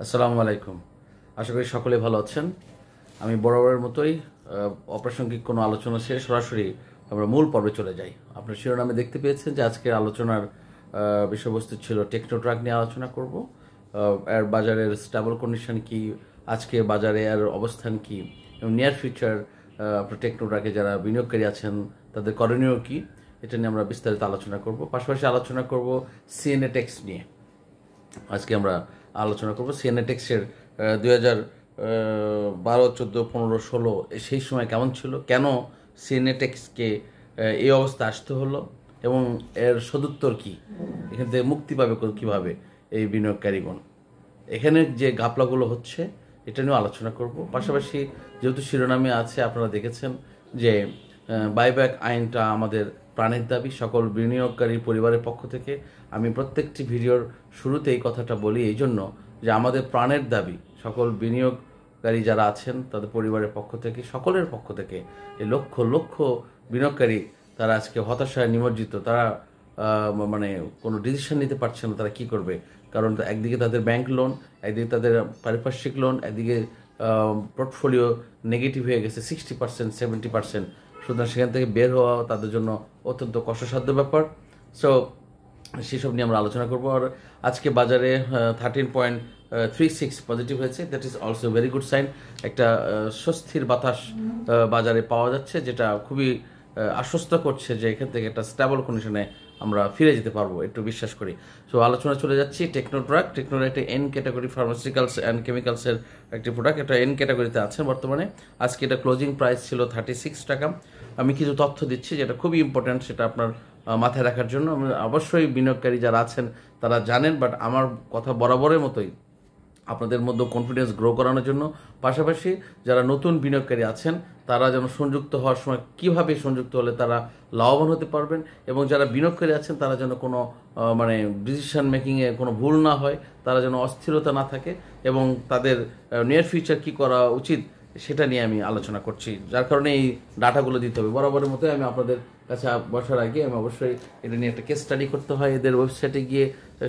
আসসালামু আলাইকুম। আশা করি সকলে ভালো আছেন। আমি বরাবরের মতোই অপ্রাসঙ্গিক কোনো আলোচনা ছেড়ে সরাসরি আমরা মূল পর্বে চলে যাই। আপনার শিরোনামে দেখতে পেয়েছেন যে আজকের আলোচনার বিষয়বস্তু ছিল টেকনো ট্রাক নিয়ে আলোচনা করব। এর বাজারের স্টেবল কন্ডিশন কি, আজকে বাজারে এর অবস্থান কি, এবং নিয়ার ফিউচার আপনার টেকনো ট্রাকে যারা বিনিয়োগকারী আছেন তাদের করণীয় কি, এটা নিয়ে আমরা বিস্তারিত আলোচনা করব। পাশাপাশি আলোচনা করব সিএনএ টেক্স নিয়ে। আজকে আমরা আলোচনা করব সিএনএটেক্সের 2012, 14, 15, 16 সেই সময় কেমন ছিল, কেন সিএনএটেক্সকে এই অবস্থা আসতে হলো এবং এর সদুত্তর কি, এখান থেকে মুক্তি পাবে কীভাবে এই বিনিয়োগকারীগণ, এখানে যে ঘাপলাগুলো হচ্ছে এটা নিয়েও আলোচনা করব। পাশাপাশি যেহেতু শিরোনামে আছে, আপনারা দেখেছেন যে বাইব্যাক আইনটা আমাদের প্রাণের দাবি সকল বিনিয়োগকারী পরিবারের পক্ষ থেকে। আমি প্রত্যেকটি ভিডিওর শুরুতে এই কথাটা বলি এই জন্য যে আমাদের প্রাণের দাবি সকল বিনিয়োগকারী যারা আছেন তাদের পরিবারের পক্ষ থেকে, সকলের পক্ষ থেকে। এই লক্ষ লক্ষ বিনিয়োগকারী তারা আজকে হতাশায় নিমজ্জিত, তারা মানে কোনো ডিসিশন নিতে পারছে না তারা কী করবে। কারণ একদিকে তাদের ব্যাংক লোন, একদিকে তাদের পারিপার্শ্বিক লোন, একদিকে পোর্টফোলিও নেগেটিভ হয়ে গেছে 60%, 70%। সুতরাং সেখান থেকে বের হওয়া তাদের জন্য অত্যন্ত কষ্টসাধ্য ব্যাপার। সো সেসব নিয়ে আমরা আলোচনা করবো। আর আজকে বাজারে 13.36 পজিটিভ হয়েছে, that is also very good sign. একটা স্বস্তির বাতাস বাজারে পাওয়া যাচ্ছে, যেটা খুবই আশ্বস্ত করছে যে এখান থেকে একটা স্টেবল কন্ডিশনে আমরা ফিরে যেতে পারবো, একটু বিশ্বাস করি। সো আলোচনা চলে যাচ্ছি টেকনো ট্রাক। টেকনোর একটা এন ক্যাটাগরি ফার্মাসিউটিক্যালস অ্যান্ড কেমিক্যালসের একটি প্রোডাক্ট, এটা এন ক্যাটাগরিতে আছে বর্তমানে। আজকে এটা ক্লোজিং প্রাইস ছিল 36 টাকা। আমি কিছু তথ্য দিচ্ছি যেটা খুবই ইম্পর্ট্যান্ট, সেটা আপনার মাথায় রাখার জন্য। অবশ্যই বিনিয়োগকারী যারা আছেন তারা জানেন, বাট আমার কথা বরাবরের মতোই আপনাদের মধ্যে কনফিডেন্স গ্রো করানোর জন্য। পাশাপাশি যারা নতুন বিনিয়োগকারী আছেন তারা যেন সংযুক্ত হওয়ার সময় কীভাবে সংযুক্ত হলে তারা লাভবান হতে পারবেন, এবং যারা বিনিয়োগকারী আছেন তারা যেন কোনো মানে ডিসিশন মেকিংয়ে কোনো ভুল না হয়, তারা যেন অস্থিরতা না থাকে, এবং তাদের নিয়ার ফিউচার কী করা উচিত সেটা নিয়ে আমি আলোচনা করছি। যার কারণে এই ডাটাগুলো দিতে হবে। বরাবরের মতোই আমি আপনাদের কাছে বসার আগে আমি অবশ্যই এটা নিয়ে একটা কেস স্টাডি করতে হয়, এদের ওয়েবসাইটে গিয়ে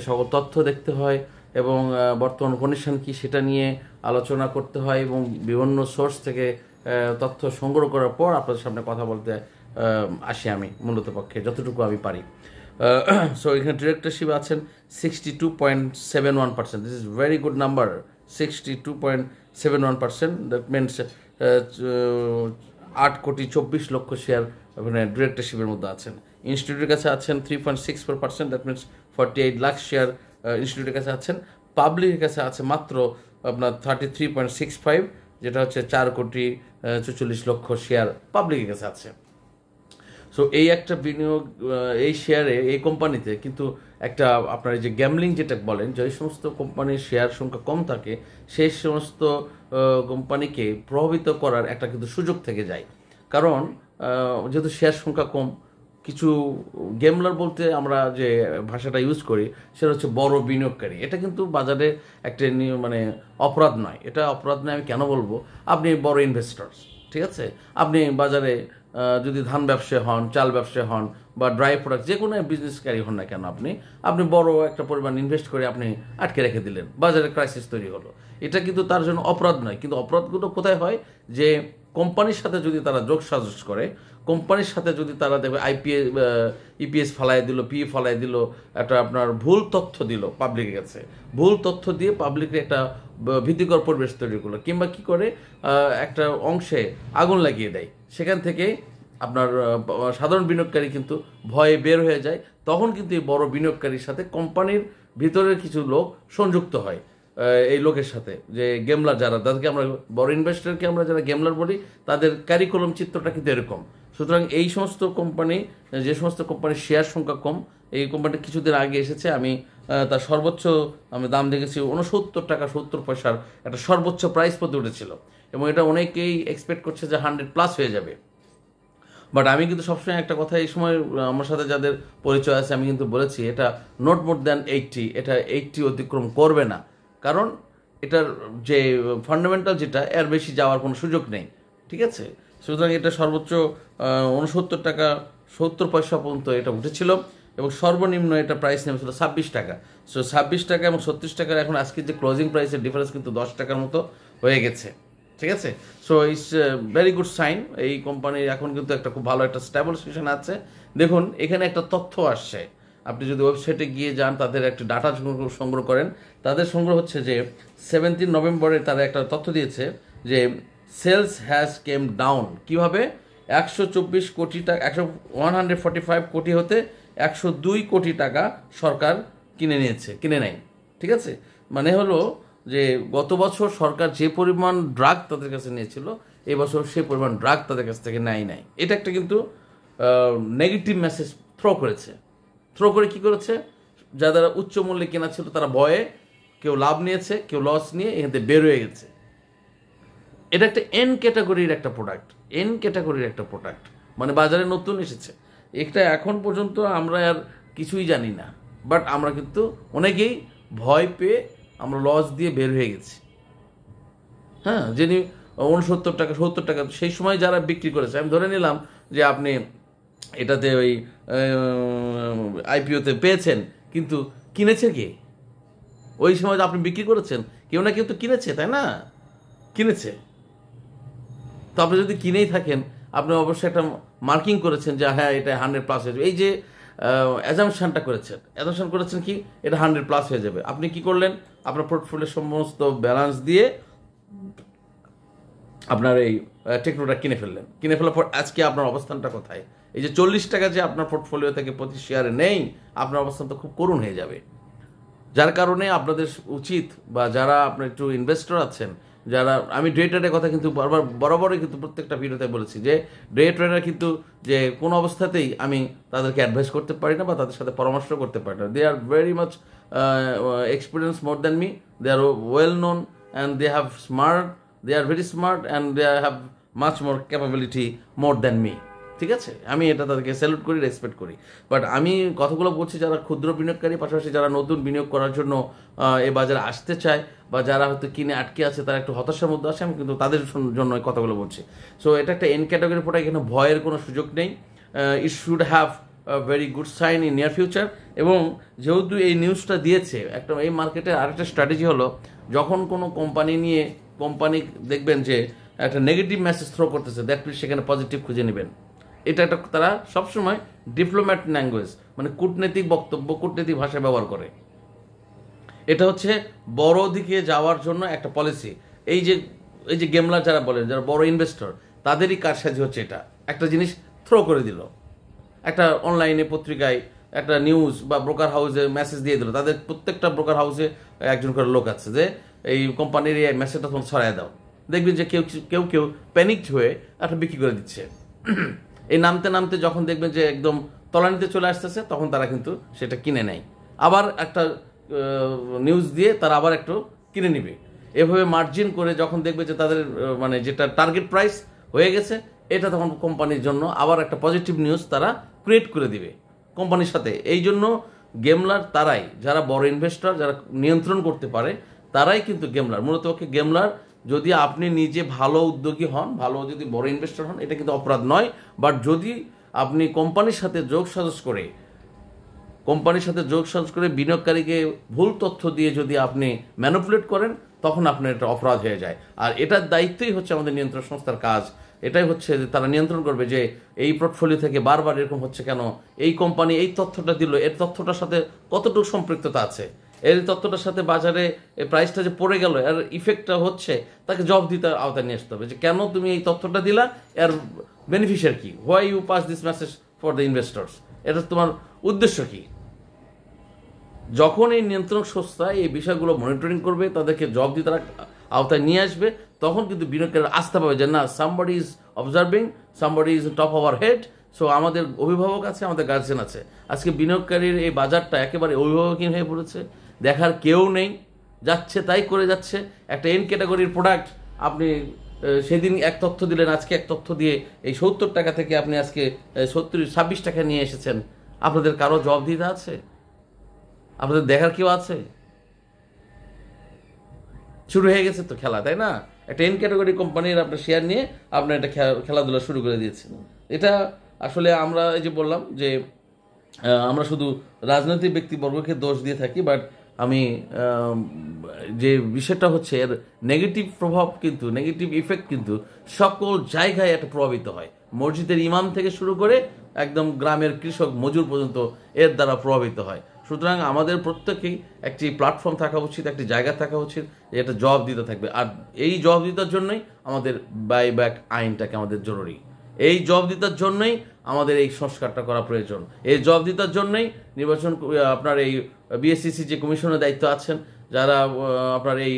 সকল তথ্য দেখতে হয়, এবং বর্তমান কন্ডিশন কি সেটা নিয়ে আলোচনা করতে হয়, এবং বিভিন্ন সোর্স থেকে তথ্য সংগ্রহ করার পর আপনাদের সামনে কথা বলতে আসি আমি মূলত পক্ষে যতটুকু আমি পারি। সো এখানে ডিরেক্টরশিপ আছেন 62.71%। This is very good number, 62.71%। That means 8,24,00,000 share ওখানে ডিরেক্টরশিপের মধ্যে আছেন। ইনস্টিটিউটের কাছে আছেন 3.64%, দ্যাট মিনস 48 লাখ শেয়ার ইনস্টিটিউটের কাছে আছেন। পাবলিকের কাছে আছে মাত্র আপনার 33.65, যেটা হচ্ছে 4,44,00,000 শেয়ার পাবলিকের কাছে আছে। সো এই একটা বিনিয়োগ, এই শেয়ারে, এই কোম্পানিতে কিন্তু একটা আপনার এই যে গ্যামলিং যেটা বলেন, যে সমস্ত কোম্পানির শেয়ার সংখ্যা কম থাকে সেই সমস্ত কোম্পানিকে প্রভাবিত করার একটা কিন্তু সুযোগ থেকে যায়। কারণ যেহেতু শেয়ার সংখ্যা কম, কিছু গেমলার বলতে আমরা যে ভাষাটা ইউজ করি সেটা হচ্ছে বড় বিনিয়োগকারী। এটা কিন্তু বাজারে একটা মানে অপরাধ নয়, এটা অপরাধ নয়। আমি কেন বলবো, আপনি বড় ইনভেস্টর, ঠিক আছে, আপনি বাজারে যদি ধান ব্যবসায়ী হন, চাল ব্যবসায়ী হন, বা ড্রাই প্রোডাক্ট যে কোনো বিজনেসকারী হন না কেন, আপনি বড় একটা পরিমাণ ইনভেস্ট করে আপনি আটকে রেখে দিলেন, বাজারে ক্রাইসিস তৈরি হলো। এটা কিন্তু তার জন্য অপরাধ নয়। কিন্তু অপরাধগুলো কোথায় হয়, যে কোম্পানির সাথে যদি তারা যোগ সাজস করে, কোম্পানির সাথে যদি তারা দেখবে ইপিএস ফালাই দিল, পি ফালাই দিল, একটা আপনার ভুল তথ্য দিল পাবলিকের কাছে, ভুল তথ্য দিয়ে পাবলিকের একটা ভীতিকর পরিবেশ তৈরি করলো, কিংবা কি করে একটা অংশে আগুন লাগিয়ে দেয়, সেখান থেকে আপনার সাধারণ বিনিয়োগকারী কিন্তু ভয়ে বের হয়ে যায়। তখন কিন্তু এই বড় বিনিয়োগকারীর সাথে কোম্পানির ভিতরের কিছু লোক সংযুক্ত হয় এই লোকের সাথে, যে গেমলার যারা, তাদেরকে আমরা বড় ইনভেস্টরকে আমরা যারা গেমলার বলি, তাদের ক্যারিকুলাম চিত্রটা কিন্তু এরকম। সুতরাং এই সমস্ত কোম্পানি, যে সমস্ত কোম্পানির শেয়ার সংখ্যা কম, এই কোম্পানিটা কিছুদিন আগে এসেছে, আমি তার সর্বোচ্চ আমি দাম দেখেছি 69 টাকা 70 পয়সার একটা সর্বোচ্চ প্রাইস পর্যন্ত উঠেছিল, এবং এটা অনেকেই এক্সপেক্ট করছে যে 100+ হয়ে যাবে। বাট আমি কিন্তু সবসময় একটা কথা, এই সময় আমার সাথে যাদের পরিচয় আছে আমি কিন্তু বলেছি, এটা নট মোর দ্যান 80, এটা 80 অতিক্রম করবে না। কারণ এটার যে ফান্ডামেন্টাল যেটা, এর বেশি যাওয়ার কোনো সুযোগ নেই, ঠিক আছে। সুতরাং এটা সর্বোচ্চ 69 টাকা 70 পয়সা পর্যন্ত এটা উঠেছিল, এবং সর্বনিম্ন এটা প্রাইস নেমেছিল 26 টাকা। সো 26 টাকা এবং 36 টাকার এখন আজকে যে ক্লোজিং প্রাইসের ডিফারেন্স কিন্তু 10 টাকার মতো হয়ে গেছে, ঠিক আছে। So it's very good sign, এই কোম্পানির এখন কিন্তু একটা খুব ভালো একটা স্টেবল সিচুয়েশন আছে। দেখুন এখানে একটা তথ্য আসছে, আপনি যদি ওয়েবসাইটে গিয়ে যান, তাদের একটা ডাটা সংগ্রহ করেন, তাদের সংগ্রহ হচ্ছে যে 17 নভেম্বরে তারা একটা তথ্য দিয়েছে যে সেলস হ্যাজ কেম ডাউন। কীভাবে? 124 কোটি টাকা, 145 কোটি হতে 102 কোটি টাকা সরকার কিনে নেয়, ঠিক আছে। মানে হলো যে গত বছর সরকার যে পরিমাণ ড্রাগ তাদের কাছে নিয়েছিল, এবছর সেই পরিমাণ ড্রাগ তাদের কাছ থেকে নাই। এটা একটা কিন্তু নেগেটিভ মেসেজ থ্রো করে কি করেছে, যারা উচ্চ মূল্যে কেনা ছিল তারা ভয়ে কেউ লাভ নিয়েছে, কেউ লস নিয়ে এখান থেকে বের হয়ে গেছে। এটা একটা এন ক্যাটাগরির একটা প্রোডাক্ট, মানে বাজারে নতুন এসেছে। এটা এখন পর্যন্ত আমরা আর কিছুই জানি না, বাট আমরা কিন্তু অনেকেই ভয় পেয়ে আমরা লস দিয়ে বের হয়ে গেছি। হ্যাঁ, যিনি 69 টাকা 70 টাকা সেই সময় যারা বিক্রি করেছে, আমি ধরে নিলাম যে আপনি এটাতে ওই আইপিওতে পেয়েছেন, কিন্তু কিনেছে কে? ওই সময় আপনি বিক্রি করেছেন, কেউ না কেউ তো কিনেছে, তাই না? কিনেছে তো আপনি যদি কিনেই থাকেন, আপনি অবশ্যই একটা মার্কিং করেছেন যে হ্যাঁ এটা 100+ হয়ে যাবে। এই যে অ্যাজামশন করেছেন কি এটা 100+ হয়ে যাবে। আপনি কি করলেন? আপনার পোর্টফোলিওর সমস্ত ব্যালেন্স দিয়ে আপনার এই টেকনোটা কিনে ফেলার পর আজকে আপনার অবস্থানটা কোথায়? এই যে 40 টাকা যে আপনার পোর্টফোলিও থেকে প্রতি শেয়ারে নেই, আপনার অবস্থান তো খুব করুণ হয়ে যাবে। যার কারণে আপনাদের উচিত, বা যারা আপনার একটু ইনভেস্টর আছেন, যারা, আমি ডে ট্রেডের কথা কিন্তু বরাবরই কিন্তু প্রত্যেকটা ভিডিওতে বলেছি যে ডে ট্রেডার কিন্তু যে কোনো অবস্থাতেই আমি তাদেরকে অ্যাডভাইস করতে পারি না বা তাদের সাথে পরামর্শ করতে পারি না। They are very much experience more than me, they are well known and they have they are very smart and they have much more capability more than me, ঠিক আছে। আমি এটা তাদেরকে স্যালুট করি, রেসপেক্ট করি। বাট আমি কথাগুলো বলছি যারা ক্ষুদ্র বিনিয়োগকারী, পাশাপাশি যারা নতুন বিনিয়োগ করার জন্য এই বাজারে আসতে চায়, বা যারা হয়তো কিনে আটকে আছে, তারা একটু হতাশার মধ্যে আসে, আমি কিন্তু তাদের জন্য এই কথাগুলো বলছি। সো এটা একটা এন ক্যাটাগরির প্রোডাক্ট, এখানে ভয়ের কোনো সুযোগ নেই। It should have very good sign in near future. এবং যেহেতু এই নিউজটা দিয়েছে, একটা এই মার্কেটের আরেকটা স্ট্র্যাটেজি হলো, যখন কোনো কোম্পানি দেখবেন যে একটা নেগেটিভ মেসেজ থ্রো করতেছে, দ্যাট মিনস সেখানে পজিটিভ খুঁজে নেবেন। এটা একটা তারা সবসময় ডিপ্লোম্যাট ল্যাঙ্গুয়েজ, মানে কূটনৈতিক বক্তব্য, কূটনৈতিক ভাষা ব্যবহার করে। এটা হচ্ছে বড় দিকে যাওয়ার জন্য একটা পলিসি। এই যে গেমলার যারা বলেন, যারা বড় ইনভেস্টর, তাদেরই কারসাজি হচ্ছে এটা। একটা জিনিস থ্রো করে দিল, একটা অনলাইনে পত্রিকায় একটা নিউজ বা ব্রোকার হাউসে মেসেজ দিয়ে দিল, তাদের প্রত্যেকটা ব্রোকার হাউসে একজন করে লোক আছে যে এই কোম্পানির এই মেসেজটা তখন ছড়াই দাও। দেখবেন যে কেউ প্যানিকড হয়ে একটা বিক্রি করে দিচ্ছে। এই নামতে যখন দেখবেন যে একদম তলানিতে চলে আসতেছে, তখন তারা কিন্তু সেটা কিনে নেয়। আবার একটা নিউজ দিয়ে তারা আবার একটু কিনে নিবে। এভাবে মার্জিন করে যখন দেখবে যে তাদের মানে যেটা টার্গেট প্রাইস হয়ে গেছে, এটা তখন কোম্পানির জন্য আবার একটা পজিটিভ নিউজ তারা ক্রিয়েট করে দিবে কোম্পানির সাথে। এই জন্য গেমলার তারাই, যারা বড় ইনভেস্টর, যারা নিয়ন্ত্রণ করতে পারে, তারাই কিন্তু গেমলার। মূলত গেমলার যদি আপনি নিজে ভালো উদ্যোগী হন, ভালো যদি বড় ইনভেস্টর হন, এটা কিন্তু অপরাধ নয়। বাট যদি আপনি কোম্পানির সাথে যোগ সাজস করে বিনিয়োগকারীকে ভুল তথ্য দিয়ে যদি আপনি ম্যানিপুলেট করেন, তখন আপনার এটা অপরাধ হয়ে যায়। আর এটার দায়িত্বই হচ্ছে আমাদের নিয়ন্ত্রণ সংস্থার কাজ। এটাই হচ্ছে যে তারা নিয়ন্ত্রণ করবে যে এই পোর্টফোলিও থেকে বারবার এরকম হচ্ছে কেন, এই কোম্পানি এই তথ্যটা দিল, এর তথ্যটার সাথে কতটুকু সম্পৃক্ততা আছে, এই তথ্যটার সাথে বাজারে এই প্রাইসটা যে পড়ে গেল, এর ইফেক্টটা হচ্ছে, তাকে জবাবদিহিতার আওতায় নিয়ে আসতে হবে যে কেন তুমি এই তথ্যটা দিলা, এর বেনিফিশিয়ার কি, why you pass this message for the investors, এটা তোমার উদ্দেশ্য কি। যখন এই নিয়ন্ত্রক সংস্থা এই বিষয়গুলো মনিটরিং করবে, তাদেরকে জবাবদিহিতার আওতায় নিয়ে আসবে, তখন কিন্তু বিনিয়োগকারীরা আস্থা পাবে যে না, somebody is observing, somebody is top our head. So আমাদের অভিভাবক আছে, আমাদের গার্জিয়ান আছে। আজকে বিনিয়োগকারীর এই বাজারটা একেবারে অভিভাবকহীন হয়ে পড়েছে, দেখার কেউ নেই, যাচ্ছে তাই করে যাচ্ছে। একটা এন ক্যাটাগরির প্রোডাক্ট, আপনি সেদিন এক তথ্য দিলেন, আজকে এক তথ্য দিয়ে এই 70 টাকা থেকে আপনি আজকে 26 টাকা নিয়ে এসেছেন। আপনাদের কারো জবাবদিহিতা আছে? আপনাদের দেখার কেউ আছে? শুরু হয়ে গেছে তো খেলা, তাই না? একটা এন ক্যাটাগরি কোম্পানির আপনার শেয়ার নিয়ে আপনার একটা খেলাধুলা শুরু করে দিয়েছেন। এটা আসলে আমরা এই যে বললাম যে আমরা শুধু রাজনৈতিক ব্যক্তিবর্গকে দোষ দিয়ে থাকি, বাট আমি যে বিষয়টা হচ্ছে এর নেগেটিভ প্রভাব কিন্তু, নেগেটিভ ইফেক্ট কিন্তু সকল জায়গায় একটা প্রভাবিত হয়। মসজিদের ইমাম থেকে শুরু করে একদম গ্রামের কৃষক মজুর পর্যন্ত এর দ্বারা প্রভাবিত হয়। সুতরাং আমাদের প্রত্যেকেই একটি প্ল্যাটফর্ম থাকা উচিত, একটি জায়গা থাকা উচিত, এটা জবাবদিহিতা থাকবে। আর এই জবাবদিহিতার জন্যই আমাদের বাইব্যাক আইনটাকে আমাদের জরুরি। এই জবাবদিহিতার জন্যই আমাদের এই সংস্কারটা করা প্রয়োজন। এই জবাবদিহিতার জন্যই নির্বাচন আপনার এই বিএসসিসি যে কমিশনের দায়িত্ব আছেন, যারা আপনার এই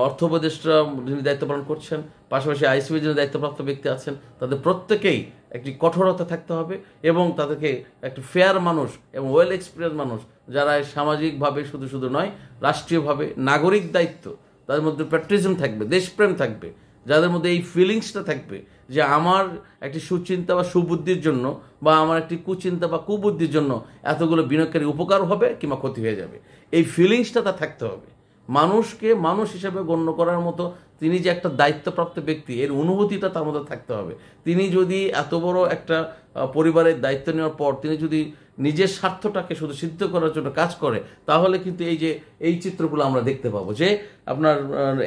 অর্থ উপদেষ্টা যিনি দায়িত্ব পালন করছেন, পাশাপাশি আইসিবি যিনি দায়িত্বপ্রাপ্ত ব্যক্তি আছেন, তাদের প্রত্যেকেই একটি কঠোরতা থাকতে হবে এবং তাদেরকে একটি ফেয়ার মানুষ এবং ওয়েল এক্সপিরিয়েন্স মানুষ, যারা সামাজিকভাবে শুধু নয়, রাষ্ট্রীয়ভাবে নাগরিক দায়িত্ব, তাদের মধ্যে প্যাট্রিজম থাকবে, দেশপ্রেম থাকবে, যাদের মধ্যে এই ফিলিংসটা থাকবে যে আমার একটি সুচিন্তা বা সুবুদ্ধির জন্য বা আমার একটি কুচিন্তা বা কুবুদ্ধির জন্য এতগুলো বিনিয়োগকারী উপকার হবে কিংবা ক্ষতি হয়ে যাবে, এই ফিলিংসটা তার থাকতে হবে। মানুষকে মানুষ হিসেবে গণ্য করার মতো তিনি যে একটা দায়িত্বপ্রাপ্ত ব্যক্তি, এর অনুভূতিটা তার মধ্যে থাকতে হবে। তিনি যদি এত বড় একটা পরিবারের দায়িত্ব নেওয়ার পর তিনি যদি নিজের স্বার্থটাকে শুধু সিদ্ধ করার জন্য কাজ করে, তাহলে কিন্তু এই চিত্রগুলো আমরা দেখতে পাবো যে আপনার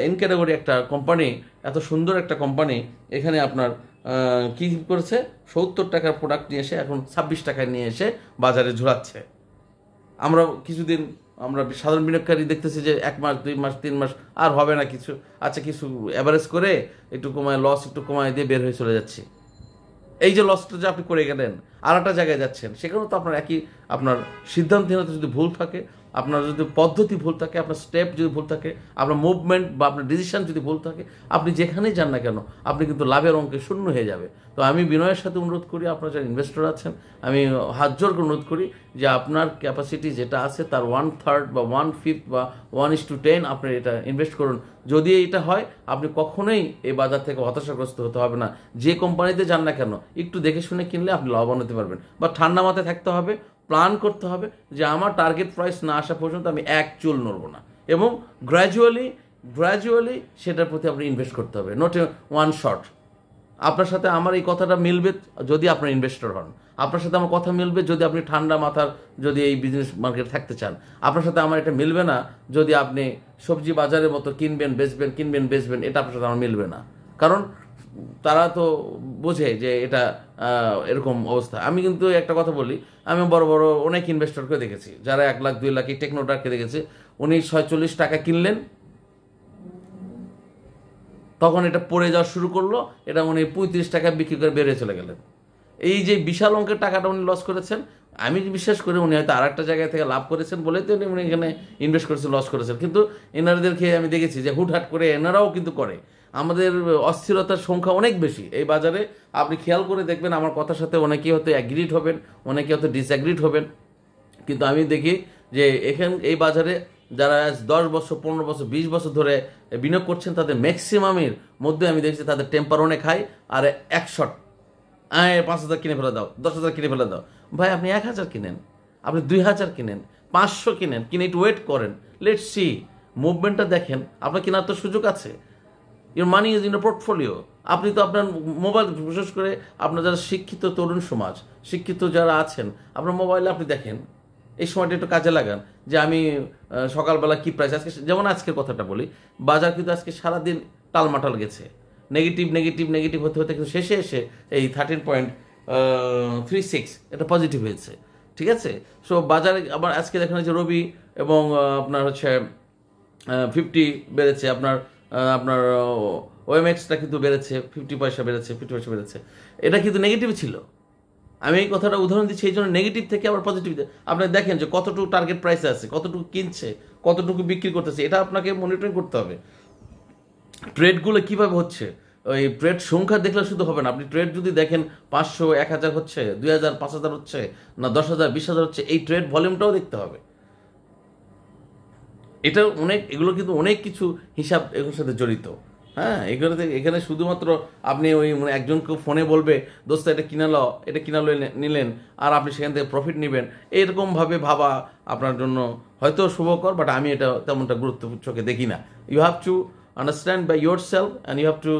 এন ক্যাটাগরি একটা কোম্পানি, এত সুন্দর একটা কোম্পানি, এখানে আপনার কি করেছে, 70 টাকার প্রোডাক্ট নিয়ে এসে এখন 26 টাকায় নিয়ে এসে বাজারে ঝুলাচ্ছে। আমরা কিছুদিন আমরা সাধারণ বিনিয়োগকারী দেখতেছি যে 1 মাস 2 মাস 3 মাস আর হবে না কিছু, আচ্ছা কিছু অ্যাভারেজ করে একটু কমায়, লস একটু কমায় দিয়ে বের হয়ে চলে যাচ্ছে। এই যে লসটা যে আপনি করে গেলেন, আর একটা জায়গায় যাচ্ছেন, সেখানেও তো আপনার একই, আপনার সিদ্ধান্তহীনতা যদি ভুল থাকে, আপনার যদি পদ্ধতি ভুল থাকে, আপনার স্টেপ যদি ভুল থাকে, আপনার মুভমেন্ট বা আপনার ডিসিশন যদি ভুল থাকে, আপনি যেখানেই যান না কেন আপনি কিন্তু লাভের অঙ্কে শূন্য হয়ে যাবে। তো আমি বিনয়ের সাথে অনুরোধ করি, আপনারা যারা ইনভেস্টর আছেন, আমি হাত জোর করে অনুরোধ করি যে আপনার ক্যাপাসিটি যেটা আছে তার 1/3 বা 1/5 বা 1:10 আপনি এটা ইনভেস্ট করুন। যদি এটা হয়, আপনি কখনোই এই বাজার থেকে হতাশাগ্রস্ত হতে হবে না। যে কোম্পানিতে যান না কেন একটু দেখে শুনে কিনলে আপনি লাভবান হতে পারবেন। বা ঠান্ডা মাথায় থাকতে হবে, প্ল্যান করতে হবে যে আমার টার্গেট প্রাইস না আসা পর্যন্ত আমি এক চুল নড়ব না, এবং গ্র্যাজুয়ালি সেটার প্রতি আপনি ইনভেস্ট করতে হবে, নট ওয়ান শট। আপনার সাথে আমার এই কথাটা মিলবে যদি আপনার ইনভেস্টর হন, আপনার সাথে আমার কথা মিলবে যদি আপনি ঠান্ডা মাথার যদি এই বিজনেস মার্কেটে থাকতে চান। আপনার সাথে আমার এটা মিলবে না যদি আপনি সবজি বাজারের মতো কিনবেন বেচবেন, এটা আপনার সাথে আমার মিলবে না। কারণ তারা তো বোঝে যে এটা এরকম অবস্থা। আমি কিন্তু একটা কথা বলি, আমি বড় অনেক ইনভেস্টরকে দেখেছি যারা 1 লাখ 2 লাখ, এই টেকনোটাকে দেখেছি, উনি 46 টাকা কিনলেন, তখন এটা পড়ে যাওয়া শুরু করলো, এটা উনি 35 টাকা বিক্রি করে বেরিয়ে চলে গেলেন। এই যে বিশাল অঙ্কের টাকাটা উনি লস করেছেন, আমি বিশ্বাস করি উনি হয়তো আর একটা জায়গা থেকে লাভ করেছেন বলেই তো উনি এখানে ইনভেস্ট করেছেন, লস করেছেন। কিন্তু এনাদেরকে আমি দেখেছি যে হুটহাট করে এনারাও কিন্তু করে। আমাদের অস্থিরতার সংখ্যা অনেক বেশি এই বাজারে। আপনি খেয়াল করে দেখবেন, আমার কথার সাথে অনেকেই হয়তো অ্যাগ্রিড হবেন, অনেকে হয়তো ডিসঅ্যাগ্রিড হবেন, কিন্তু আমি দেখি যে এই বাজারে যারা 10 বছর 15 বছর 20 বছর ধরে বিনিয়োগ করছেন, তাদের ম্যাক্সিমামের মধ্যে আমি দেখছি তাদের টেম্পার অনেক হাই। আর 1 শট 5,000 কিনে ফেলে দাও, 10,000 কিনে ফেলে দাও। ভাই আপনি 1,000 কিনেন, আপনি 2,000 কিনেন, 500 কিনেন, কিনে একটু ওয়েট করেন, লেটস সি, মুভমেন্টটা দেখেন। আপনার কেনার তো সুযোগ আছে, your money is in a portfolio. আপনি তো আপনার মোবাইল, বিশেষ করে আপনার যারা শিক্ষিত তরুণ সমাজ, শিক্ষিত যারা আছেন, আপনার মোবাইলে আপনি দেখেন, এই সময়টা একটু কাজে লাগান যে আমি সকালবেলা কি প্রাইস। আজকে যেমন আজকের কথাটা বলি, বাজার কিন্তু আজকে সারাদিন টালমাটাল গেছে, নেগেটিভ হতে কিন্তু শেষে এসে এই 13.36 এটা পজিটিভ হয়েছে, ঠিক আছে। সো বাজারে আবার আজকে দেখেন যে রবি এবং আপনার হচ্ছে 50 বেড়েছে, আপনার ওএমএক্সটা কিন্তু বেড়েছে 50 পয়সা বেড়েছে। এটা কিন্তু নেগেটিভ ছিল। আমি এই কথাটা উদাহরণ দিচ্ছি এই জন্য, নেগেটিভ থেকে আবার পজিটিভ। আপনি দেখেন যে কতটুকু টার্গেট প্রাইসে আছে, কতটুকু কিনছে, কতটুকু বিক্রি করতেছে, এটা আপনাকে মনিটরিং করতে হবে। ট্রেডগুলো কীভাবে হচ্ছে, ওই ট্রেড সংখ্যা দেখলে শুধু হবে না, আপনি ট্রেড যদি দেখেন 500 1000 হচ্ছে, 2000 5000 হচ্ছে না, 10,000 20,000 হচ্ছে, এই ট্রেড ভলিউমটাও দেখতে হবে। এটা এগুলো কিন্তু অনেক কিছু হিসাব এগুলোর সাথে জড়িত। হ্যাঁ, এখানে শুধুমাত্র আপনি ওই একজনকে ফোনে বলবে দোস্ত এটা কিনালো নিলেন, আর আপনি সেখান থেকে প্রফিট নেবেন, এরকমভাবে ভাবা আপনার জন্য হয়তো শুভকর, বাট আমি এটা তেমনটা গুরুত্ব চোখে দেখি না। You have to understand by yourself and you have to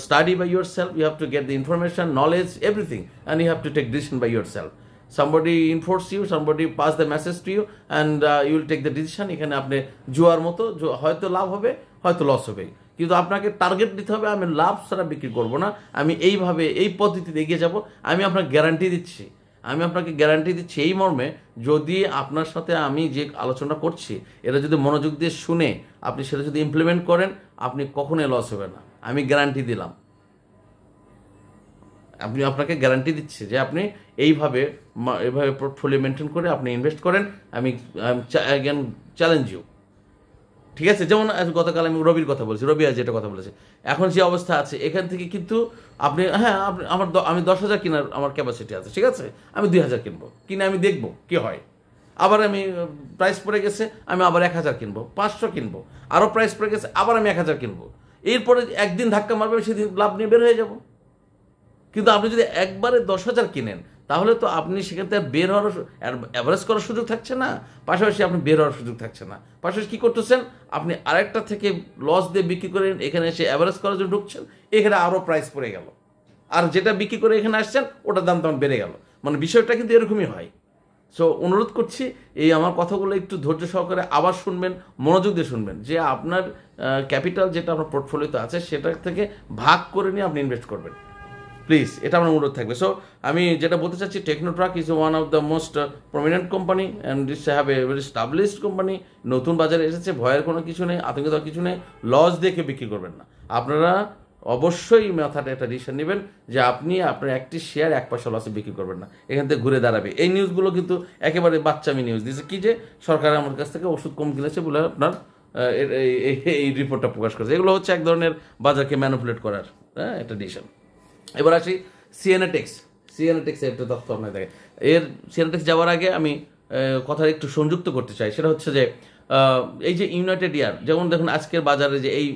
study by yourself, you have to get the information, knowledge, everything, and you have to take decision by yourself. somebody enforce you, somebody pass the message to you, and you will take the decision. এখানে আপনি জুয়ার মতো, হয়তো লাভ হবে, হয়তো loss হবে, কিন্তু আপনাকে টার্গেট দিতে হবে আমি লাভ ছাড়া বিক্রি করব না, আমি এইভাবে এই পদ্ধতিতে এগিয়ে যাব। আমি আপনাকে গ্যারান্টি দিচ্ছি এই মর্মে, যদি আপনার সাথে আমি যে আলোচনা করছি এটা যদি মনোযোগ দিয়ে শুনে আপনি সেটা যদি ইমপ্লিমেন্ট করেন, আপনি কখনোই লস হবে না। আমি গ্যারান্টি দিলাম, আপনাকে গ্যারান্টি দিচ্ছি যে আপনি এইভাবে পোর্টফোলিও মেনটেন করে আপনি ইনভেস্ট করেন। আমি অ্যাগেন চ্যালেঞ্জ ইউ, ঠিক আছে? যেমন গতকাল আমি রবির কথা বলছি, রবি আজ যেটা কথা বলেছে, এখন যে অবস্থা আছে এখান থেকে কিন্তু আপনি, হ্যাঁ আমি 10,000 কেনার আমার ক্যাপাসিটি আছে, ঠিক আছে, আমি 2,000 কিনবো, কিনে আমি দেখবো কি হয়। আবার আমি প্রাইস পড়ে গেছে, আমি আবার 1,000 কিনবো, 500 কিনবো, আরও প্রাইস পড়ে গেছে, আবার আমি 1,000 কিনবো। এরপরে একদিন ধাক্কা মারবে, সেদিন লাভ নিয়ে বের হয়ে যাব। কিন্তু আপনি যদি একবারে 10,000 কিনেন, তাহলে তো আপনি সেখান থেকে বের হওয়ার, অ্যাভারেজ করার সুযোগ থাকছে না, পাশাপাশি আপনি বের হওয়ার সুযোগ থাকছে না। পাশাপাশি কী করতেছেন, আপনি আরেকটা থেকে লস দিয়ে বিক্রি করেন, এখানে এসে অ্যাভারেজ করার জন্য ঢুকছেন, এখানে আরও প্রাইস পড়ে গেল, আর যেটা বিক্রি করে এখানে আসছেন ওটার দাম তখন বেড়ে গেল। মানে বিষয়টা কিন্তু এরকমই হয়। সো অনুরোধ করছি, এই আমার কথাগুলো একটু ধৈর্য সহকারে আবার শুনবেন, মনোযোগ দিয়ে শুনবেন, যে আপনার ক্যাপিটাল যেটা আপনার পোর্টফোলিওতে আছে সেটা থেকে ভাগ করে নিয়ে আপনি ইনভেস্ট করবেন, প্লিজ, এটা আমার অনুরোধ থাকবে। সো আমি যেটা বলতে চাচ্ছি, Techno Truck is one of the most prominent company and this have a very established company. নতুন বাজারে এসেছে, ভয়ের কোনো কিছু নেই, আতঙ্কিত কিছু নেই, লস দেখে বিক্রি করবেন না। আপনারা অবশ্যই মাথাটা একটা ডিসিশন নেবেন যে আপনি আপনার একটি শেয়ার 1 পয়সা লসে বিক্রি করবেন না, এখান থেকে ঘুরে দাঁড়াবে। এই নিউজগুলো কিন্তু একেবারে বাচ্চামি নিউজ দিয়েছে, কি যে সরকার আমার কাছ থেকে ওষুধ কম কিনেছে বলে আপনার এই রিপোর্টটা প্রকাশ করেছে। এগুলো হচ্ছে এক ধরনের বাজারকে ম্যানিপুলেট করার একটা ডিসিশন। এবার আসি সিএনএটেক্স একটা তথ্য আপনার দেখে। সিএনএটেক্স যাওয়ার আগে আমি কথার একটু সংযুক্ত করতে চাই, সেটা হচ্ছে যে এই যে ইউনাইটেড ইয়ার, যেমন দেখুন আজকের বাজারে যে এই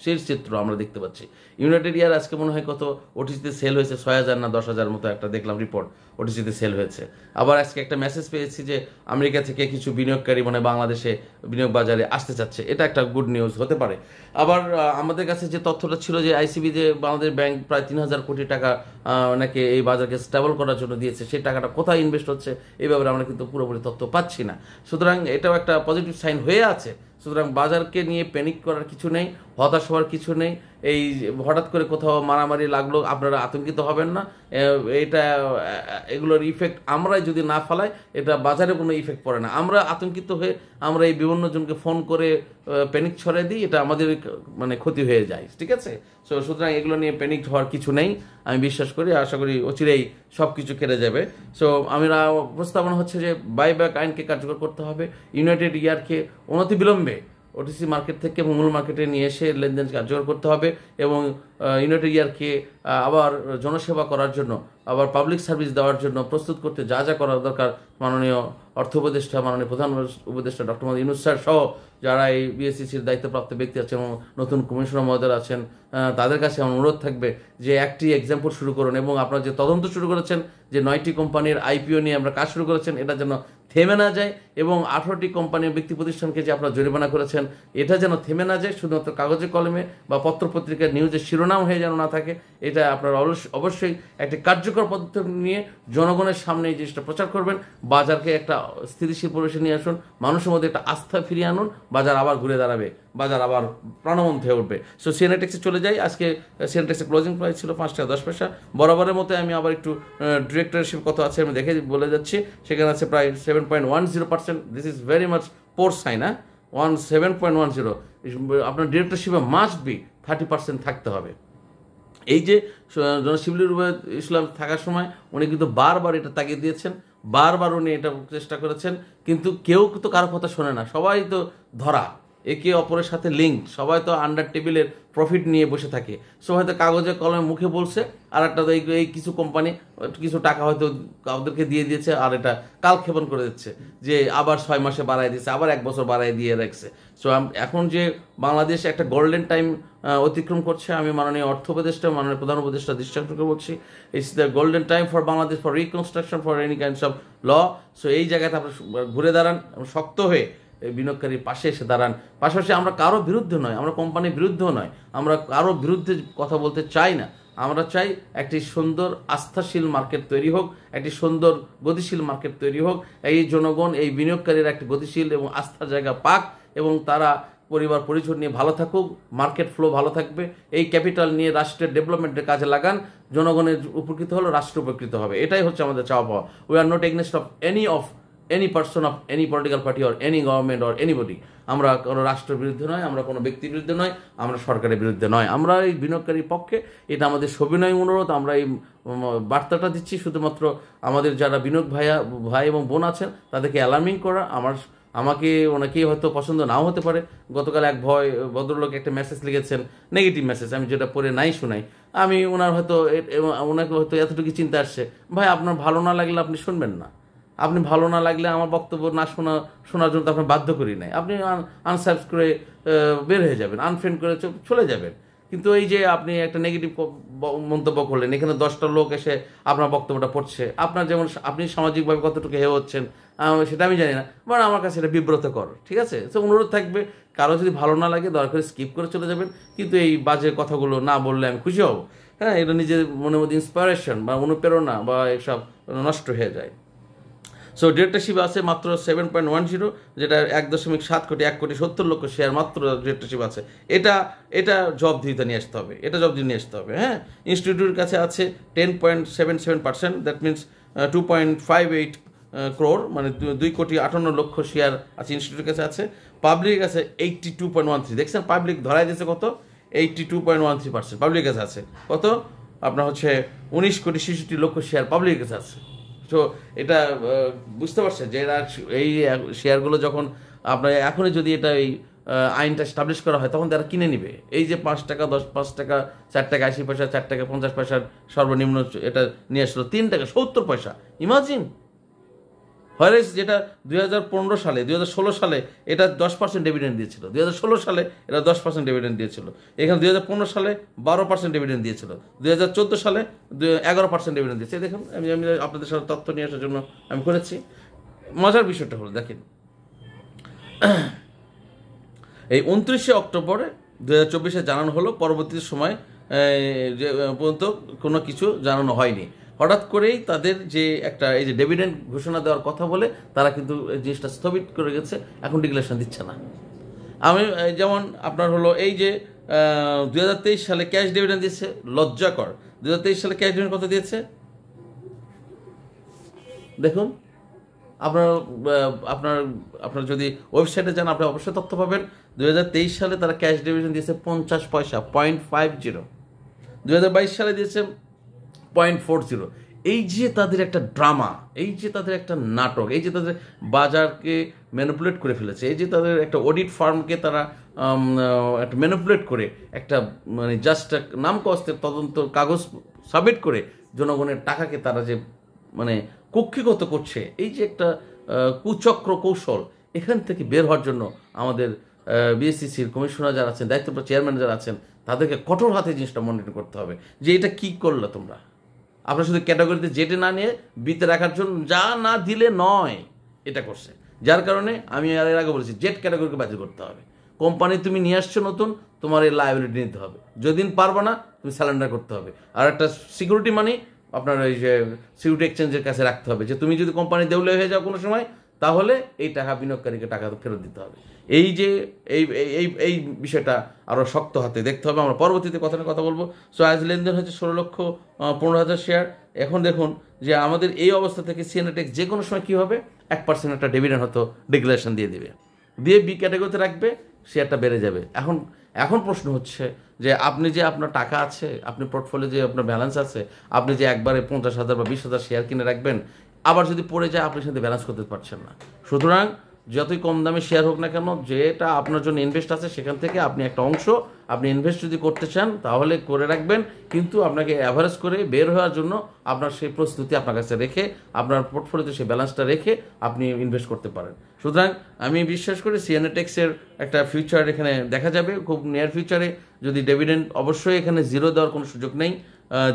শেষ চিত্র আমরা দেখতে পাচ্ছি, ইউনাইটেড ইয়ার আজকে মনে হয় কত ওটিসিতে সেল হয়েছে, 6,000 না 10,000 মতো একটা দেখলাম রিপোর্ট ওটিসিতে সেল হয়েছে। আবার আজকে একটা মেসেজ পেয়েছি যে আমেরিকা থেকে কিছু বিনিয়োগকারী মানে বাংলাদেশে বিনিয়োগ বাজারে আসতে চাচ্ছে, এটা একটা গুড নিউজ হতে পারে। আবার আমাদের কাছে যে তথ্যটা ছিল যে আইসিবি যে বাংলাদেশ ব্যাংক প্রায় 3,000 কোটি টাকা নাকি এই বাজারকে স্টেবল করার জন্য দিয়েছে, সেই টাকাটা কোথায় ইনভেস্ট হচ্ছে এই ব্যাপারে আমরা কিন্তু পুরোপুরি তথ্য পাচ্ছি না। সুতরাং এটাও একটা পজিটিভ সাইন হয়ে আছে। সুতরাং বাজারকে নিয়ে প্যানিক করার কিছু নেই, হতাশ হওয়ার কিছু নেই। এই হঠাৎ করে কোথাও মারামারি লাগলো, আপনারা আতঙ্কিত হবেন না। এগুলোর ইফেক্ট আমরাই যদি না ফেলাই, এটা বাজারে কোনো ইফেক্ট পড়ে না। আমরা আতঙ্কিত হয়ে আমরা এই বিভিন্ন জনকে ফোন করে প্যানিক ছড়িয়ে দিই, এটা আমাদের মানে ক্ষতি হয়ে যায়, ঠিক আছে? সুতরাং এগুলো নিয়ে প্যানিক হওয়ার কিছু নেই, আমি বিশ্বাস করি, আশা করি অচিরেই সব কিছু কেটে যাবে। আমরা প্রস্তাবনা হচ্ছে যে বাইব্যাক আইনকে কার্যকর করতে হবে, ইউনাইটেড ইয়ারকে অনতিবিলম্বে ওটিসি মার্কেট থেকে মূল মার্কেটে নিয়ে এসে লেনদেন কার্যকর করতে হবে, এবং ইউনাইটেড ইয়ারকে আবার জনসেবা করার জন্য, আবার পাবলিক সার্ভিস দেওয়ার জন্য প্রস্তুত করতে যা যা করা দরকার মাননীয় অর্থ উপদেষ্টা, মাননীয় প্রধান উপদেষ্টা ডক্টর মোহাম্মদ ইউনূস স্যার সহ যারা এই বিএসইসির দায়িত্বপ্রাপ্ত ব্যক্তি আছেন এবং নতুন কমিশনার মহোদয় আছেন, তাদের কাছে আমার অনুরোধ থাকবে যে একটি এক্সাম্পল শুরু করুন, এবং আপনারা যে তদন্ত শুরু করেছেন, যে 9টি কোম্পানির আইপিও নিয়ে আমরা কাজ শুরু করেছেন, এটা যেন থেমে না যায়, এবং 18টি কোম্পানির ব্যক্তি প্রতিষ্ঠানকে যে আপনারা জরিমানা করেছেন, এটা যেন থেমে না যায়, শুধুমাত্র কাগজে কলমে বা পত্রপত্রিকার নিউজের শিরোনাম হয়ে যেন না থাকে। এটা আপনারা অবশ্যই একটি কার্যকর পদক্ষেপ নিয়ে জনগণের সামনে এই জিনিসটা প্রচার করবেন, বাজারকে একটা স্থিতিশীল পরিবেশে নিয়ে আসুন, মানুষের মধ্যে একটা আস্থা ফিরিয়ে আনুন, বাজার আবার ঘুরে দাঁড়াবে, বাজার আবার প্রাণবন্ত হয়ে উঠবে। সিএনএটেক্সে চলে যাই। আজকে সিএনএটেক্সের ক্লোজিং প্রাইস ছিল 5 টাকা 10 পয়সা। বরাবরের মতো আমি আবার একটু ডিরেক্টরশিপ কত আছে আমি দেখে বলে যাচ্ছি। সেখানে আছে প্রায় 7.10%। This is very much poor sign. 7.10 আপনার ডিরেক্টরশিপে মাস্ট বি 30% থাকতে হবে। এই যে শিবলি রুবায়েত ইসলাম থাকার সময় উনি কিন্তু বারবার এটা তাগিদ দিয়েছেন, বারবার উনি এটা চেষ্টা করেছেন, কিন্তু কেউ তো কারো কথা শোনে না। সবাই তো ধরা, একে অপরের সাথে লিঙ্ক, সবাই তো আন্ডার টেবিলের প্রফিট নিয়ে বসে থাকে। হয়তো কাগজে কলমে মুখে বলছে, আর একটা এই কিছু কোম্পানি কিছু টাকা হয়তো ওদেরকে দিয়ে দিয়েছে, আর এটা কালক্ষেপণ করে দিচ্ছে যে আবার 6 মাসে বাড়াই দিচ্ছে, আবার 1 বছর বাড়াই দিয়ে রাখছে। এখন যে বাংলাদেশ একটা গোল্ডেন টাইম অতিক্রম করছে, আমি মাননীয় অর্থ উপদেষ্টা, মাননীয় প্রধান উপদেষ্টা দৃষ্টি আকর্ষণ করে বলছি, it's the golden time for Bangladesh for reconstruction for any kinds of law. এই জায়গাতে আপনারা ঘুরে দাঁড়ান, শক্ত হয়ে বিনিয়োগকারীর পাশে এসে দাঁড়ান। পাশাপাশি আমরা কারো বিরুদ্ধে নয়, আমরা কোম্পানির বিরুদ্ধেও নয়, আমরা কারো বিরুদ্ধে কথা বলতে চাই না। আমরা চাই একটি সুন্দর আস্থাশীল মার্কেট তৈরি হোক, একটি সুন্দর গতিশীল মার্কেট তৈরি হোক, এই জনগণ এই বিনিয়োগকারীরা একটি গতিশীল এবং আস্থার জায়গা পাক এবং তারা পরিবার পরিজন নিয়ে ভালো থাকুক, মার্কেট ফ্লো ভালো থাকবে, এই ক্যাপিটাল নিয়ে রাষ্ট্রের ডেভেলপমেন্টের কাজে লাগান, জনগণের উপকৃত হলো, রাষ্ট্র উপকৃত হবে। এটাই হচ্ছে আমাদের চাওয়া পাওয়া। We are not against of any person of any political party or any government or anybody. আমরা কোনো রাষ্ট্রের বিরুদ্ধে নয়, আমরা কোনো ব্যক্তির বিরুদ্ধে নয়, আমরা সরকারের বিরুদ্ধে নয়, আমরা এই বিনিয়োগকারীর পক্ষে। এটা আমাদের সবিনয় অনুরোধ। আমরা এই বার্তাটা দিচ্ছি শুধুমাত্র আমাদের যারা বিনিয়োগ ভাই এবং বোন আছেন তাদেরকে অ্যালার্মিং করা। আমাকে অনেকেই হয়তো পছন্দ নাও হতে পারে। গতকাল এক ভদ্রলোক একটা মেসেজ লিখেছেন, নেগেটিভ মেসেজ, আমি যেটা পড়ে নাই শোনাই। আমি ওনাকে হয়তো এতটুকু চিন্তা আসছে, ভাই আপনার ভালো না লাগলে আপনি শুনবেন না, আপনি ভালো না লাগলে আমার বক্তব্য না শোনার জন্য তো আপনার বাধ্য করি নাই, আপনি আনসাবস্ক্রাইব করে বের হয়ে যাবেন, আনফ্রেন্ড করে চলে যাবেন। কিন্তু এই যে আপনি একটা নেগেটিভ মন্তব্য করলেন, এখানে 10টা লোক এসে আপনার বক্তব্যটা পড়ছে, আপনার যেমন আপনি সামাজিকভাবে কতটুকু হেয় হচ্ছেন সেটা আমি জানি না, বাট আমার কাছে এটা বিব্রতকর। ঠিক আছে, তো অনুরোধ থাকবে, কারো যদি ভালো না লাগে দয়া করে স্কিপ করে চলে যাবেন, কিন্তু এই বাজে কথাগুলো না বললে আমি খুশি হব। হ্যাঁ, এটা নিজের মনের মধ্যে ইন্সপিরেশন বা অনুপ্রেরণা বা এসব নষ্ট হয়ে যায়। সো ডিরেক্টরশিপ আছে মাত্র 7.10, যেটা 1.7 কোটি 1.70 লক্ষ শেয়ার মাত্র ডিরেক্টরশিপ আছে। এটা জবাবদিহিতা নিয়ে আসতে হবে, এটা জবাবদিহি নিয়ে আসতে হবে। হ্যাঁ, ইনস্টিটিউটের কাছে আছে 10.77%, দ্যাট মিনস 2.58 crore, মানে 2.58 লক্ষ শেয়ার আছে ইনস্টিটিউটের কাছে আছে। পাবলিকের কাছে 82.13, দেখছেন পাবলিক ধরাই দিয়েছে কত, 82.13% পাবলিকের কাছে আছে। কত আপনার হচ্ছে 19.66 লক্ষ শেয়ার পাবলিকের কাছে আছে। তো এটা বুঝতে পারছেন যে এরা এই শেয়ারগুলো যখন আপনার এখনই যদি এটা এই আইনটা স্টাবলিশ করা হয় তখন তারা কিনে নিবে। এই যে 5 টাকা 5 টাকা 4 টাকা 80 পয়সা 4 টাকা 50 পয়সার সর্বনিম্ন এটা নিয়ে আসলো 3 টাকা 70 পয়সা। ইমাজিন, হয়রেস যেটা 2015 সালে 2016 সালে এটা 10% ডিভিডেন্ড দিয়েছিল, 2016 সালে এটা 10% ডিভিডেন্ড দিয়েছিল, এখানে 2015 সালে 12% ডিভিডেন্ড দিয়েছিল, 2014 সালে 11% ডিভিডেন্ড দিয়েছে। দেখুন, আমি আপনাদের সাথে তথ্য নিয়ে আসার জন্য আমি করেছি। মজার বিষয়টা হলো দেখেন, এই 29শে অক্টোবরে 2024 জানানো হলো, পরবর্তী সময় যে পর্যন্ত কোনো কিছু জানানো হয়নি। হঠাৎ করেই তাদের যে একটা এই যে ডিভিডেন্ড ঘোষণা দেওয়ার কথা বলে তারা কিন্তু জিনিসটা স্থগিত করে গেছে, এখন ডিক্লারেশন দিচ্ছে না। আমি যেমন আপনার হলো এই যে 2023 সালে ক্যাশ ডিভিডেন্ড দিয়েছে, লজ্জাকর। 2023 সালে ক্যাশ ডিভিডেন্ড কত দিয়েছে দেখুন, আপনার যদি ওয়েবসাইটে যান আপনি অবশ্যই তথ্য পাবেন। 2023 সালে তারা ক্যাশ ডিভিডেন্ড দিয়েছে 50 পয়সা, 0.50। 2022 সালে দিয়েছে 0.40। এই যে তাদের একটা ড্রামা, এই যে তাদের একটা নাটক, এই যে তাদের বাজারকে ম্যানিপুলেট করে ফেলেছে, এই যে তাদের একটা অডিট ফার্মকে তারা একটা ম্যানিপুলেট করে একটা মানে জাস্ট নাম কস্তের তদন্ত কাগজ সাবমিট করে জনগণের টাকাকে তারা যে মানে কক্ষিগত করছে, এই যে একটা কুচক্র কৌশল, এখান থেকে বের হওয়ার জন্য আমাদের বিএসসিসির কমিশনার যারা আছেন, দায়িত্বপ্রাপ্ত চেয়ারম্যান যারা আছেন, তাদেরকে কঠোর হাতে জিনিসটা মনিটর করতে হবে যে এটা কি করলো তোমরা। আপনার শুধু ক্যাটাগরিতে জেটে না নিয়ে বিতে রাখার জন্য যা না দিলে নয় এটা করছে, যার কারণে আমি এর আগে বলেছি জেট ক্যাটাগরিকে বাতিল করতে হবে। কোম্পানি তুমি নিয়ে আসছো নতুন, তোমার এই লায়াবিলিটি নিতে হবে, যদিন পারবে না তুমি স্যালেন্ডার করতে হবে। আর একটা সিকিউরিটি মানি আপনার ওই যে সিকিউরিটি এক্সচেঞ্জের কাছে রাখতে হবে, যে তুমি যদি কোম্পানি দেউলিয়া হয়ে যাও কোনো সময় তাহলে এই টাকা বিনিয়োগকারীকে টাকা ফেরত দিতে হবে। এই যে এই বিষয়টা আরও শক্ত হাতে দেখতে হবে। আমরা পরবর্তীতে কথা বলবো। সো আজ লেনদেন হচ্ছে 16,15,000 শেয়ার। এখন দেখুন যে আমাদের এই অবস্থা থেকে সিএনএটেক্স যে কোনো সময় কী হবে, 1% একটা ডিভিডেন্ড হয়তো ডিক্লারেশন দিয়ে বি ক্যাটাগরিতে রাখবে, শেয়ারটা বেড়ে যাবে। এখন প্রশ্ন হচ্ছে যে আপনি যে আপনার টাকা আছে, আপনি পোর্টফোলিও যে আপনার ব্যালেন্স আছে, আপনি যে একবারে 50,000 বা 20,000 শেয়ার কিনে রাখবেন, আবার যদি পড়ে যায় আপনি সাথে ব্যালেন্স করতে পারছেন না। সুতরাং যতই কম দামে শেয়ার হোক না কেন, যেটা আপনার জন্য ইনভেস্ট আছে সেখান থেকে আপনি একটা অংশ আপনি ইনভেস্ট যদি করতে চান তাহলে করে রাখবেন, কিন্তু আপনাকে অ্যাভারেজ করে বের হওয়ার জন্য আপনার সেই প্রস্তুতি আপনার কাছে রেখে, আপনার পোর্টফোলিওতে সেই ব্যালেন্সটা রেখে আপনি ইনভেস্ট করতে পারেন। সুতরাং আমি বিশ্বাস করি সিএনএটেক্সের একটা ফিউচার এখানে দেখা যাবে খুব নিয়ার ফিউচারে। যদি ডিভিডেন্ড অবশ্যই এখানে জিরো দেওয়ার কোনো সুযোগ নেই,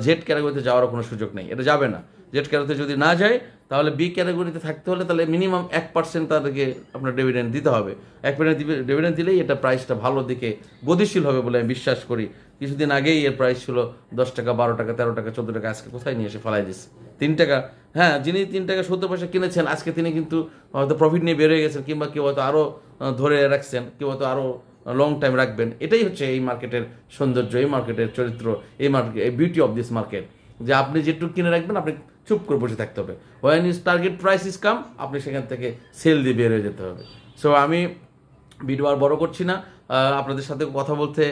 জেড ক্যাটাগরিতে যাওয়ারও কোনো সুযোগ নেই, এটা যাবে না। জেড ক্যাটাগরিতে যদি না যায় তাহলে বি ক্যাটাগরিতে থাকতে হলে তাহলে মিনিমাম 1% তাদেরকে আপনার ডিভিডেন্ড দিতে হবে। 1% ডিভিডেন্ড দিলেই এটা প্রাইসটা ভালো দিকে গতিশীল হবে বলে আমি বিশ্বাস করি। কিছুদিন আগেই এর প্রাইস ছিল 10 টাকা, 12 টাকা, 13 টাকা, 14 টাকা, আজকে কোথায় নিয়ে এসে ফেলাই দিচ্ছে 3 টাকা। হ্যাঁ, যিনি 3 টাকা 70 পয়সা কিনেছেন আজকে তিনি কিন্তু হয়তো প্রফিট নিয়ে বের হয়ে গেছেন, কিংবা কেউ হয়তো আরও ধরে রাখছেন, কেউ হয়তো আরও লং টাইম রাখবেন। এটাই হচ্ছে এই মার্কেটের সৌন্দর্য, এই মার্কেটের চরিত্র, এই মার্কেট, এই বিউটি অফ দিস মার্কেট, যে আপনি যেটুকু কিনে রাখবেন আপনি চুপ করে বসে থাকতে হবে। When is target price is come, আপনি সেখান থেকে সেল দিয়ে বের হয়ে যেতে হবে। সো আমি ভিডিও আর বড় করছি না, আপনাদের সাথে কথা বলতে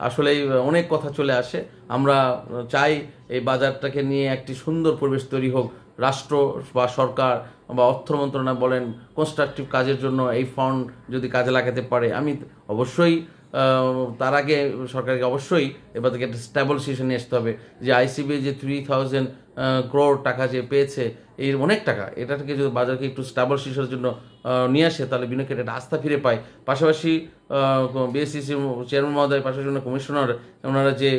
আসলেই অনেক কথা চলে আসে। আমরা চাই এই বাজারটাকে নিয়ে একটি সুন্দর পরিবেশ তৈরি হোক। রাষ্ট্র বা সরকার বা অর্থ মন্ত্রণালয় বলেন কনস্ট্রাকটিভ কাজের জন্য এই ফান্ড যদি কাজে লাগাতে পারে, আমি অবশ্যই তার আগে সরকারকে অবশ্যই এবার থেকে একটা স্টেবল সিচুয়েশন নিয়ে আসতে হবে যে আইসিবি যে 3000 crore টাকা যে পেয়েছে, এর অনেক টাকা, এটাকে যদি বাজারকে একটু স্টেবল সিচুয়েশনের জন্য নিয়ে আসে তাহলে বিনিয়োগের একটা আস্থা ফিরে পায়। পাশাপাশি বিএসসিসি চেয়ারম্যান মহোদয়, পাশাপাশি কমিশনার, ওনারা যে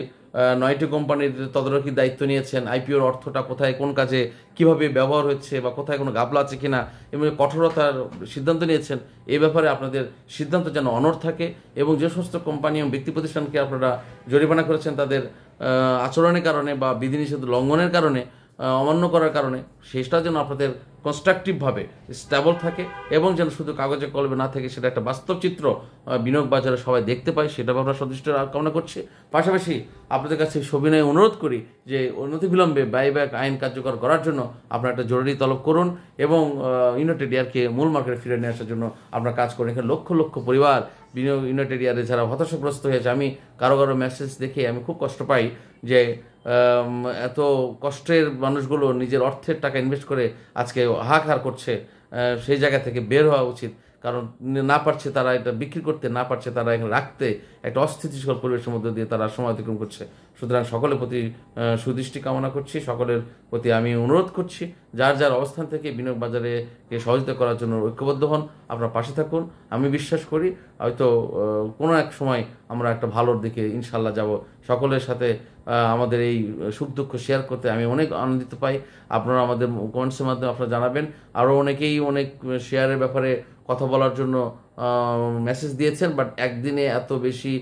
9টি কোম্পানির তদারকির দায়িত্ব নিয়েছেন, আইপিওর অর্থটা কোথায় কোন কাজে কিভাবে ব্যবহার হচ্ছে বা কোথায় কোনো গাবলা আছে কিনা এবং কঠোরতার সিদ্ধান্ত নিয়েছেন, এই ব্যাপারে আপনাদের সিদ্ধান্ত যেন অনড় থাকে এবং যে সমস্ত কোম্পানি এবং ব্যক্তি প্রতিষ্ঠানকে আপনারা জরিমানা করেছেন তাদের আচরণের কারণে বা বিধিনিষেধ লঙ্ঘনের কারণে, অমান্য করার কারণে, সেটা যেন আপনাদের কনস্ট্রাকটিভভাবে স্টেবল থাকে এবং যেন শুধু কাগজে কলমে না থাকে, সেটা একটা বাস্তব চিত্র বিনিয়োগ বাজারে সবাই দেখতে পায়, সেটা আমরা সদৃষ্ট কামনা করছি। পাশাপাশি আপনাদের কাছে সবিনয়ে অনুরোধ করি যে অনতিবিলম্বে বাইব্যাক আইন কার্যকর করার জন্য আপনারা একটা জরুরি তলব করুন এবং ইউনাইটেড এয়ারকে মূল মার্কেটে ফিরে নিয়ে আসার জন্য আপনারা কাজ করুন। এখানে লক্ষ লক্ষ পরিবার বিনিয়োগ ইউনাইটেড এয়ারে যারা হতাশাগ্রস্ত হয়েছে, আমি কারো কারো মেসেজ দেখে আমি খুব কষ্ট পাই যে এত কষ্টের মানুষগুলো নিজের অর্থের টাকা ইনভেস্ট করে আজকে হাহাকার করছে। সেই জায়গা থেকে বের হওয়া উচিত, কারণ না পারছে তারা এটা বিক্রি করতে, না পারছে তারা এখানে রাখতে, একটা অস্থিতিশীল পরিবেশের মধ্যে দিয়ে তারা সময় অতিক্রম করছে। সুতরাং সকলের প্রতি সুদৃষ্টি কামনা করছি, সকলের প্রতি আমি অনুরোধ করছি যার যার অবস্থান থেকে বিনিয়োগ বাজারেকে সহযোগিতা করার জন্য ঐক্যবদ্ধ হন, আপনার পাশে থাকুন। আমি বিশ্বাস করি হয়তো কোনো এক সময় আমরা একটা ভালোর দিকে ইনশাল্লাহ যাব। সকলের সাথে আমাদের এই সুখ দুঃখ শেয়ার করতে আমি অনেক আনন্দিত পাই। আপনারা আমাদের কমেন্টসের মাধ্যমে আপনারা জানাবেন। আরও অনেকেই অনেক শেয়ারের ব্যাপারে কথা বলার জন্য মেসেজ দিয়েছেন, বাট একদিনে এত বেশি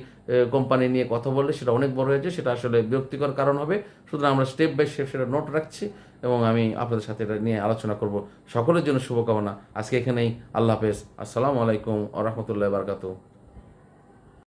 কোম্পানি নিয়ে কথা বললে সেটা অনেক বড় হয়েছে, সেটা আসলে বিরক্তিকর কারণ হবে। সুতরাং আমরা স্টেপ বাই স্টেপ সেটা নোট রাখছি এবং আমি আপনাদের সাথে এটা নিয়ে আলোচনা করব। সকলের জন্য শুভকামনা। আজকে এখানেই, আল্লাহ হাফেজ, আসসালামু আলাইকুম ওয়া রাহমাতুল্লাহি ওয়া বারাকাতুহু।